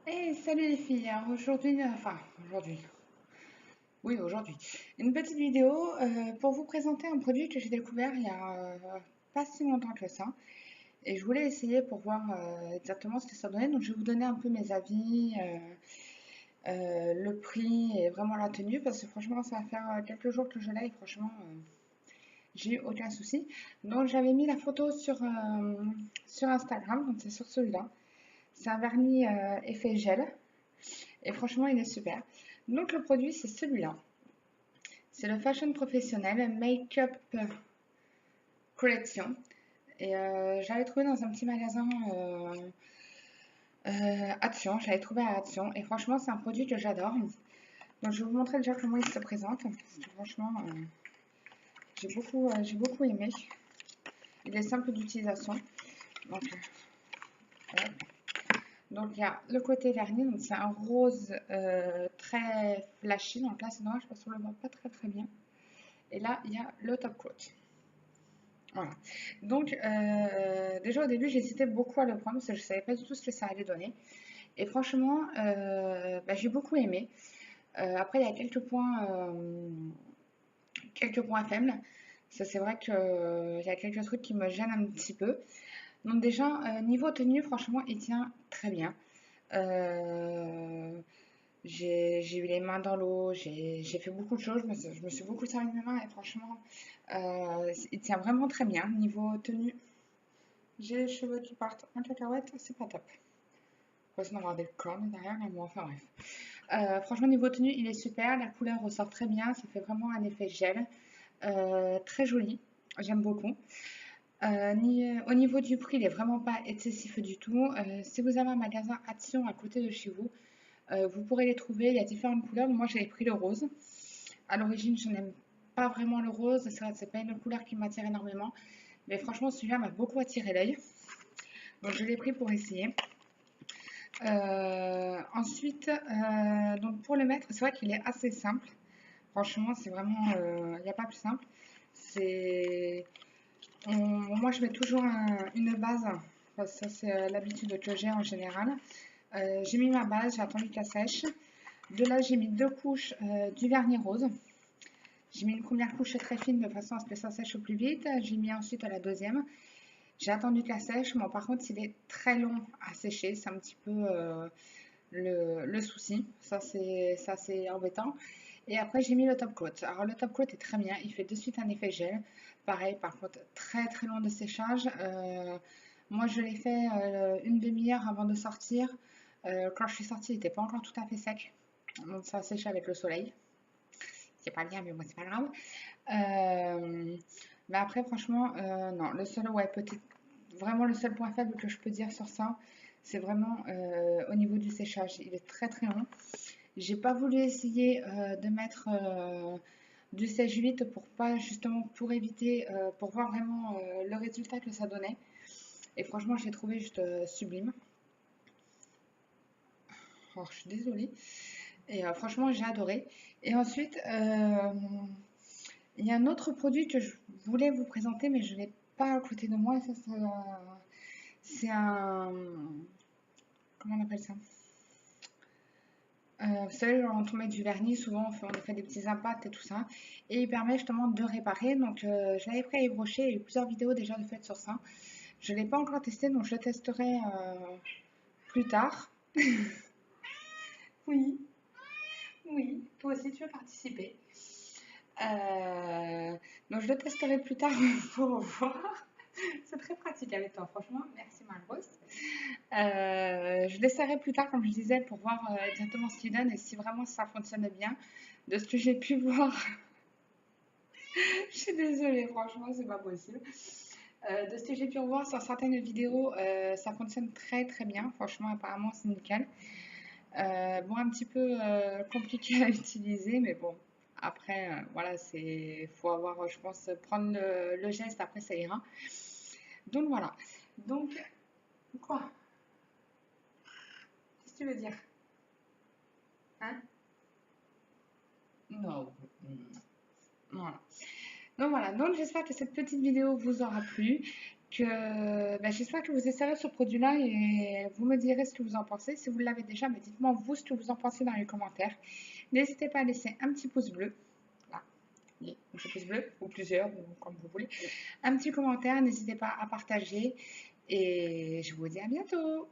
Salut les filles. Alors aujourd'hui, aujourd'hui, une petite vidéo pour vous présenter un produit que j'ai découvert il y a pas si longtemps que ça. Et je voulais essayer pour voir exactement ce que ça donnait. Donc je vais vous donner un peu mes avis, le prix et vraiment la tenue parce que franchement ça va faire quelques jours que je l'ai et franchement j'ai eu aucun souci. Donc j'avais mis la photo sur Instagram, donc c'est sur celui-là. C'est un vernis effet gel. Et franchement, il est super. Donc, le produit, c'est celui-là. C'est le Fashion Professionnel Makeup Collection. Et j'avais trouvé dans un petit magasin Action. J'avais trouvé à Action. Et franchement, c'est un produit que j'adore. Donc, je vais vous montrer déjà comment il se présente. Parce que franchement, j'ai beaucoup aimé. Il est simple d'utilisation. Donc, voilà. Donc, il y a le côté vernis. Donc, c'est un rose très flashy. Donc là, c'est dommage parce qu'on le voit pas très bien. Et là, il y a le top coat. Voilà. Donc, déjà au début, j'hésitais beaucoup à le prendre parce que je ne savais pas du tout ce que ça allait donner. Et franchement, bah, j'ai beaucoup aimé. Après, il y a quelques points faibles. Ça, c'est vrai qu'il y a quelques trucs qui me gênent un petit peu. Donc, déjà, niveau tenue, franchement, il tient très bien. Euh, j'ai eu les mains dans l'eau, j'ai fait beaucoup de choses, je me suis beaucoup servi mes mains et franchement, il tient vraiment très bien. Niveau tenue, j'ai les cheveux qui partent en cacahuète, c'est pas top. Faut sinon avoir des cornes derrière, mais bon, enfin bref. Franchement, niveau tenue, il est super, la couleur ressort très bien, ça fait vraiment un effet gel. Très joli, j'aime beaucoup. Au niveau du prix, il est vraiment pas excessif du tout. Si vous avez un magasin Action à côté de chez vous, vous pourrez les trouver, il y a différentes couleurs. Moi, j'avais pris le rose. À l'origine, je n'aime pas vraiment le rose, c'est vrai que c'est pas une couleur qui m'attire énormément. Mais franchement, celui-là m'a beaucoup attiré l'œil. Donc, je l'ai pris pour essayer. Ensuite, donc pour le mettre, c'est vrai qu'il est assez simple. Franchement, c'est vraiment, il n'y a pas plus simple. C'est, moi, je mets toujours une base. Parce que ça, c'est l'habitude que j'ai en général. J'ai mis ma base, j'ai attendu qu'elle sèche. De là, j'ai mis deux couches du vernis rose. J'ai mis une première couche très fine de façon à ce que ça sèche au plus vite. J'ai mis ensuite la deuxième. J'ai attendu qu'elle sèche. Bon, par contre, il est très long à sécher. C'est un petit peu le souci. Ça, c'est embêtant. Et après, j'ai mis le top coat. Alors, le top coat est très bien. Il fait de suite un effet gel. Pareil, par contre, très long de séchage. Moi, je l'ai fait une demi-heure avant de sortir. Quand je suis sortie, il n'était pas encore tout à fait sec. Donc, ça a séché avec le soleil. C'est pas bien, mais bon, c'est pas grave. Mais après, franchement, non. Le seul, ouais, peut-être vraiment le seul point faible que je peux dire sur ça, c'est vraiment au niveau du séchage. Il est très long. J'ai pas voulu essayer de mettre du sèche-vite pour pas justement pour éviter, pour voir vraiment le résultat que ça donnait. Et franchement, je l'ai trouvé juste sublime. Oh, je suis désolée. Et franchement, j'ai adoré. Et ensuite, il y a un autre produit que je voulais vous présenter, mais je ne l'ai pas à côté de moi. Ça, c'est un. Comment on appelle ça? Vous savez, quand on met du vernis, souvent on fait des petits impacts et tout ça. Et il permet justement de réparer. Donc, je l'avais pris à Yves Rocher. Il y a eu plusieurs vidéos déjà de fait sur ça. Je ne l'ai pas encore testé, donc je le testerai plus tard. Oui, oui, toi aussi tu veux participer. Donc, je le testerai plus tard pour voir. C'est très pratique avec toi, franchement. Merci, Marcos. Je l'essaierai plus tard, comme je disais, pour voir exactement ce qu'il donne et si vraiment ça fonctionne bien. De ce que j'ai pu voir, je suis désolée, franchement, c'est pas possible. De ce que j'ai pu voir sur certaines vidéos, ça fonctionne très bien. Franchement, apparemment, c'est nickel. Bon, un petit peu compliqué à utiliser, mais bon. Après, voilà, faut avoir, je pense, prendre le geste. Après, ça ira. Donc voilà. Donc, quoi? Qu'est-ce que tu veux dire? Hein? Non. Voilà. Donc voilà, donc j'espère que cette petite vidéo vous aura plu. j'espère que vous essaierez ce produit-là et vous me direz ce que vous en pensez. Si vous l'avez déjà, mais dites-moi vous ce que vous en pensez dans les commentaires. N'hésitez pas à laisser un petit pouce bleu. Là, oui, un petit pouce bleu, ou plusieurs, ou comme vous voulez. Un petit commentaire, n'hésitez pas à partager. Et je vous dis à bientôt.